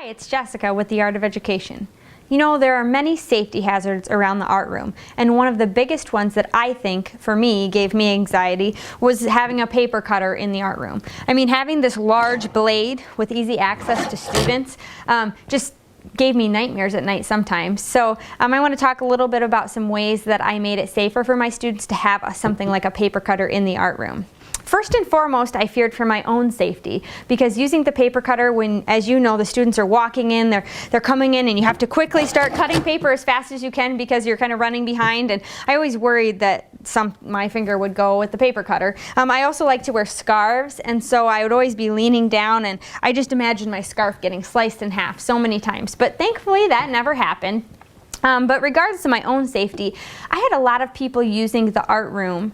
It's Jessica with the Art of Education. You know, there are many safety hazards around the art room, and one of the biggest ones that I think, for me, gave me anxiety was having a paper cutter in the art room. I mean, having this large blade with easy access to students just gave me nightmares at night sometimes. So I want to talk a little bit about some ways that I made it safer for my students to have something like a paper cutter in the art room. First and foremost, I feared for my own safety, because using the paper cutter when, as you know, the students are walking in, they're coming in, and you have to quickly start cutting paper as fast as you can because you're kind of running behind, and I always worried that my finger would go with the paper cutter. I also like to wear scarves, and so I would always be leaning down, and I just imagined my scarf getting sliced in half so many times, but thankfully that never happened. But regardless of my own safety, I had a lot of people using the art room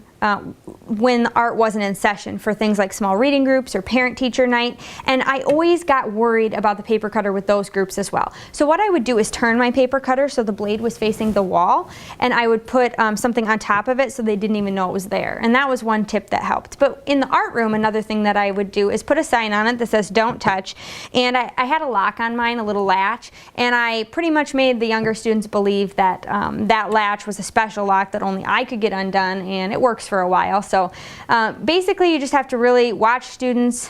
when the art wasn't in session for things like small reading groups or parent-teacher night, and I always got worried about the paper cutter with those groups as well. So what I would do is turn my paper cutter so the blade was facing the wall, and I would put something on top of it so they didn't even know it was there, and that was one tip that helped. But in the art room, another thing that I would do is put a sign on it that says "Don't touch," and I had a lock on mine, a little latch, and I pretty much made the younger students believe that that latch was a special lock that only I could get undone, and it works for a while. So basically you just have to really watch students,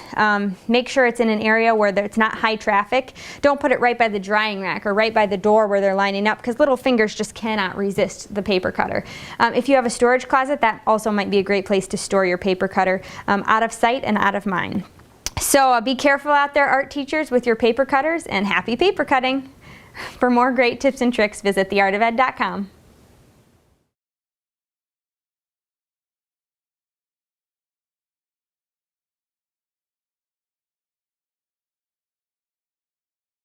make sure it's in an area where it's not high traffic. Don't put it right by the drying rack or right by the door where they're lining up, because little fingers just cannot resist the paper cutter. If you have a storage closet, that also might be a great place to store your paper cutter, out of sight and out of mind. So be careful out there, art teachers, with your paper cutters, and happy paper cutting. For more great tips and tricks, visit theartofed.com.